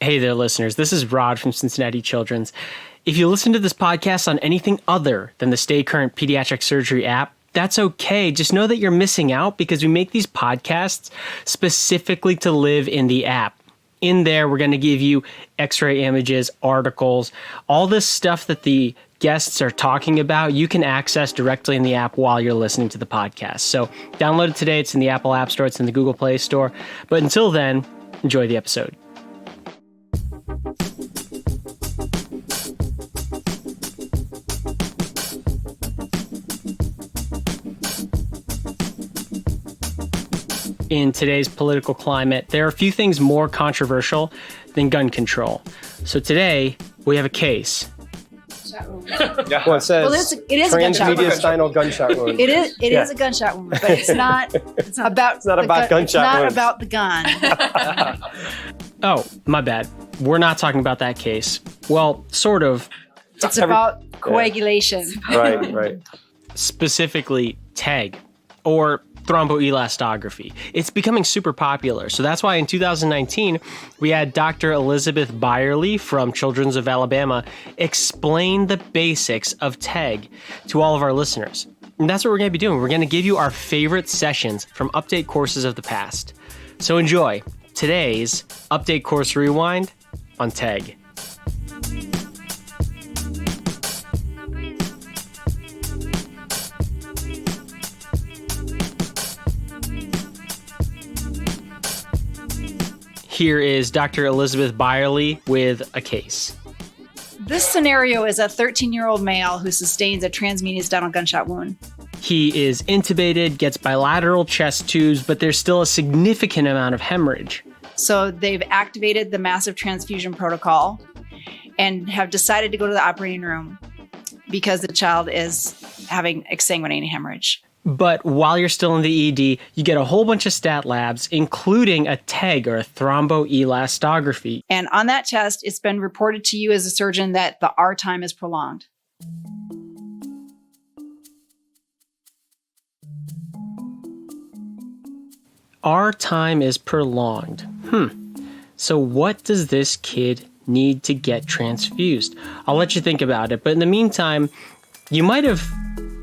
Hey there, listeners. This is Rod from Cincinnati Children's. If you listen to this podcast on anything other than the Stay Current Pediatric Surgery app, that's okay. Just know that you're missing out because we make these podcasts specifically to live in the app. In there, we're going to give you x-ray images, articles, all this stuff that the guests are talking about, you can access directly in the app while you're listening to the podcast. So download it today. It's in the Apple App Store. It's in the Google Play Store. But until then, enjoy the episode. In today's political climate, there are a few things more controversial than gun control. So today, we have a case. Well, it says it is a gunshot wound. transmediastinal gunshot wound. It is a gunshot wound, but it's not about gunshot It's not wounds. about the gun. Oh, my bad. We're not talking about that case. Well, sort of. It's about coagulation. Right. Specifically TEG, or thromboelastography. It's becoming super popular. So that's why in 2019, we had Dr. Elizabeth Beierle from Children's of Alabama explain the basics of TEG to all of our listeners. And that's what we're going to be doing. We're going to give you our favorite sessions from update courses of the past. So enjoy today's Update Course Rewind on TEG. Here is Dr. Elizabeth Beierle with a case. This scenario is a 13-year-old male who sustains a transmediastinal gunshot wound. He is intubated, gets bilateral chest tubes, but there's still a significant amount of hemorrhage. So they've activated the massive transfusion protocol and have decided to go to the operating room because the child is having exsanguinating hemorrhage. But while you're still in the ED, you get a whole bunch of stat labs, including a TEG, or a thromboelastography. And on that test, it's been reported to you as a surgeon that the R time is prolonged. R time is prolonged. So what does this kid need to get transfused? I'll let you think about it. But in the meantime, you might have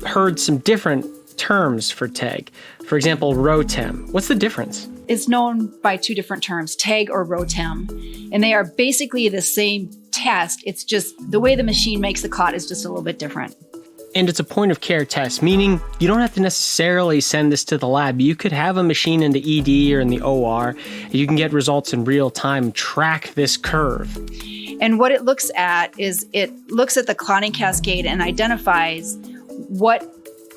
heard some different terms for TEG. For example, ROTEM. What's the difference? It's known by two different terms, TEG or ROTEM, and they are basically the same test. It's just the way the machine makes the clot is just a little bit different. And it's a point of care test, meaning you don't have to necessarily send this to the lab. You could have a machine in the ED or in the OR. You can get results in real time, track this curve. And what it looks at is it looks at the clotting cascade and identifies what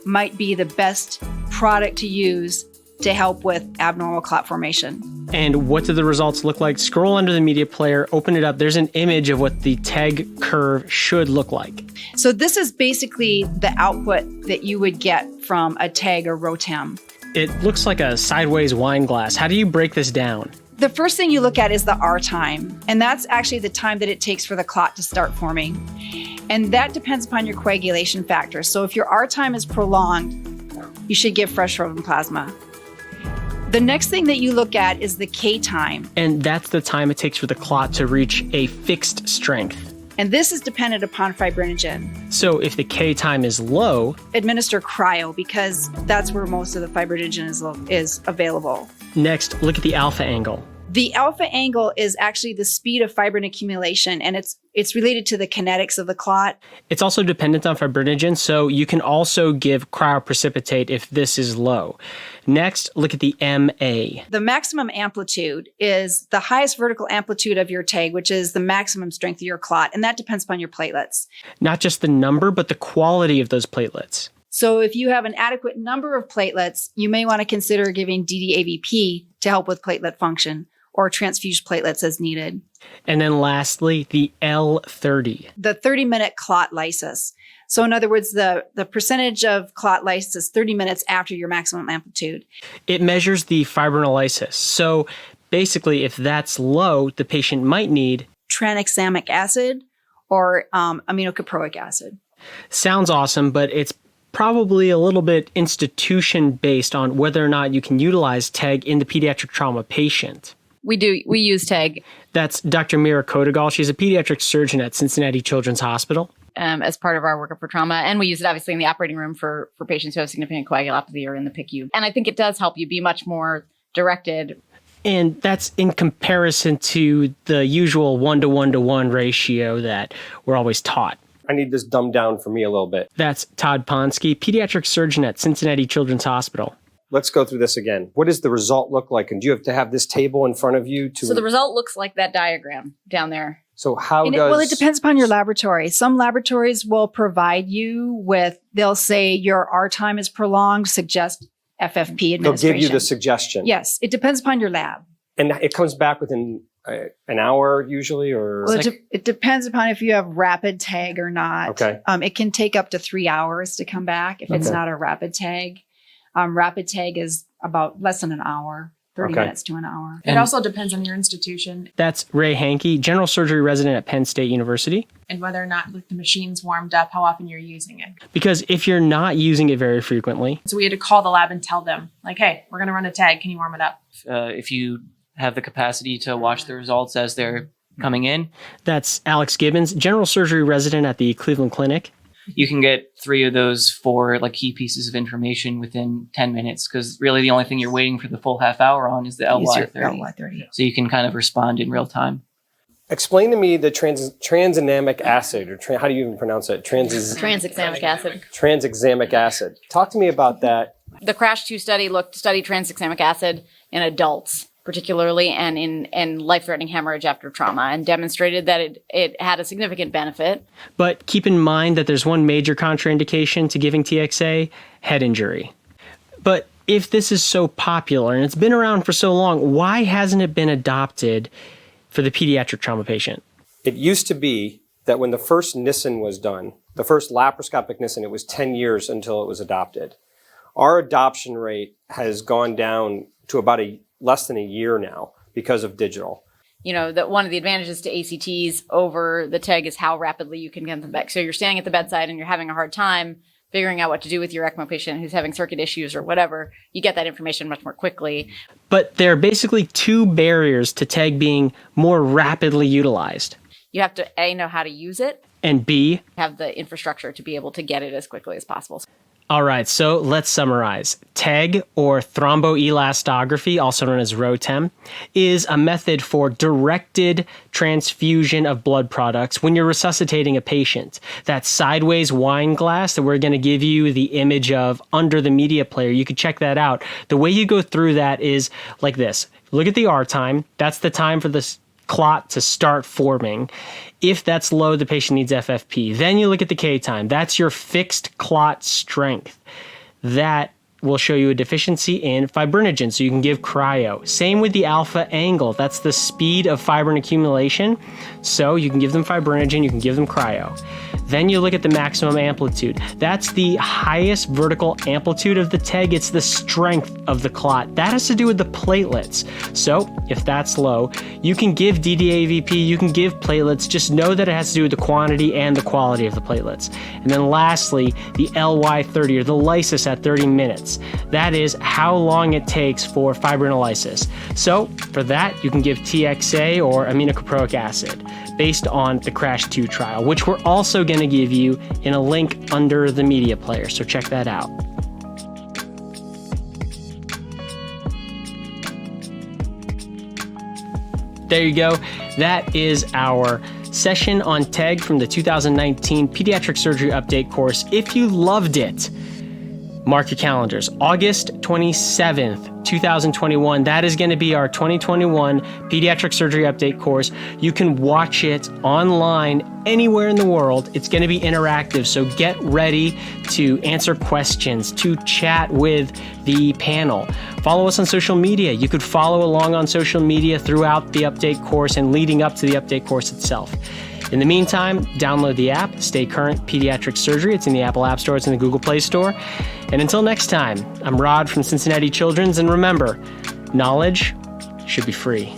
might be the best product to use to help with abnormal clot formation. And what do the results look like? Scroll under the media player, open it up. There's an image of what the TEG curve should look like. So this is basically the output that you would get from a TEG or ROTEM. It looks like a sideways wine glass. How do you break this down? The first thing you look at is the R time, and that's actually the time that it takes for the clot to start forming. And that depends upon your coagulation factor. So if your R time is prolonged, you should give fresh frozen plasma. The next thing that you look at is the K time. And that's the time it takes for the clot to reach a fixed strength. And this is dependent upon fibrinogen. So if the K time is low, administer cryo because that's where most of the fibrinogen is available. Next, look at the alpha angle. The alpha angle is actually the speed of fibrin accumulation, and it's related to the kinetics of the clot. It's also dependent on fibrinogen, so you can also give cryoprecipitate if this is low. Next, look at the MA. The maximum amplitude is the highest vertical amplitude of your TEG, which is the maximum strength of your clot, and that depends upon your platelets. Not just the number, but the quality of those platelets. So if you have an adequate number of platelets, you may want to consider giving DDAVP to help with platelet function, or transfuse platelets as needed. And then lastly, the L30. The 30-minute clot lysis. So in other words, the percentage of clot lysis 30 minutes after your maximum amplitude. It measures the fibrinolysis. So basically, if that's low, the patient might need tranexamic acid or aminocaproic acid. Sounds awesome, but it's probably a little bit institution based on whether or not you can utilize TEG in the pediatric trauma patient. We do. We use TEG. That's Dr. Mira Kodegal. She's a pediatric surgeon at Cincinnati Children's Hospital. As part of our workup for trauma. And we use it obviously in the operating room for patients who have significant coagulopathy or in the PICU. And I think it does help you be much more directed. And that's in comparison to the usual 1-to-1-to-1 ratio that we're always taught. I need this dumbed down for me a little bit. That's Todd Ponsky, pediatric surgeon at Cincinnati Children's Hospital. Let's go through this again. What does the result look like? And do you have to have this table in front of you to... So the result looks like that diagram down there. So how does... Well, it depends upon your laboratory. Some laboratories will provide you with, they'll say your R time is prolonged, suggest FFP administration. They'll give you the suggestion. Yes, it depends upon your lab. And it comes back within an hour usually, or... Well, it depends upon if you have rapid TEG or not. Okay. It can take up to 3 hours to come back if it's not a rapid TEG. Rapid TEG is about less than an hour. 30 minutes to an hour. It also depends on your institution. That's Ray Hankey, general surgery resident at Penn State University. And whether or not the machine's warmed up, how often you're using it. Because if you're not using it very frequently... So we had to call the lab and tell them, like, hey, we're going to run a TEG. Can you warm it up? If you have the capacity to watch the results as they're coming in. That's Alex Gibbons, general surgery resident at the Cleveland Clinic. You can get 3 of those 4 key pieces of information within 10 minutes because really the only thing you're waiting for the full half hour on is the LY30. So you can kind of respond in real time. Explain to me the tranexamic acid, or how do you even pronounce it? Tranexamic acid. Tranexamic acid. Talk to me about that. The CRASH-2 studied tranexamic acid in adults, particularly, and in life-threatening hemorrhage after trauma, and demonstrated that it had a significant benefit. But keep in mind that there's one major contraindication to giving TXA, head injury. But if this is so popular and it's been around for so long, why hasn't it been adopted for the pediatric trauma patient? It used to be that when the first Nissen was done, the first laparoscopic Nissen, it was 10 years until it was adopted. Our adoption rate has gone down to about less than a year now because of digital. You know, that one of the advantages to ACTs over the TEG is how rapidly you can get them back. So you're standing at the bedside and you're having a hard time figuring out what to do with your ECMO patient who's having circuit issues or whatever. You get that information much more quickly. But there are basically 2 barriers to TEG being more rapidly utilized. You have to, A, know how to use it. And B, have the infrastructure to be able to get it as quickly as possible. All right, so let's summarize. TEG, or thromboelastography, also known as ROTEM, is a method for directed transfusion of blood products when you're resuscitating a patient. That sideways wine glass that we're going to give you the image of under the media player, you can check that out. The way you go through that is like this. Look at the R time. That's the time for this clot to start forming. If that's low, the patient needs FFP. Then you look at the K time. That's your fixed clot strength. That will show you a deficiency in fibrinogen, so you can give cryo. Same with the alpha angle. That's the speed of fibrin accumulation. So you can give them fibrinogen, you can give them cryo. Then you look at the maximum amplitude. That's the highest vertical amplitude of the TEG. It's the strength of the clot. That has to do with the platelets. So if that's low, you can give DDAVP, you can give platelets. Just know that it has to do with the quantity and the quality of the platelets. And then lastly, the LY30, or the lysis at 30 minutes. That is how long it takes for fibrinolysis. So for that, you can give TXA or aminocaproic acid based on the CRASH-2 trial, which we're also going to give you in a link under the media player. So check that out. There you go. That is our session on TEG from the 2019 Pediatric Surgery Update course. If you loved it, mark your calendars. August 27th, 2021. That is going to be our 2021 Pediatric Surgery Update course. You can watch it online anywhere in the world. It's going to be interactive, so get ready to answer questions, to chat with the panel. Follow us on social media. You could follow along on social media throughout the update course and leading up to the update course itself. In the meantime, download the app, Stay Current Pediatric Surgery. It's in the Apple App Store, it's in the Google Play Store. And until next time, I'm Rod from Cincinnati Children's, and remember, knowledge should be free.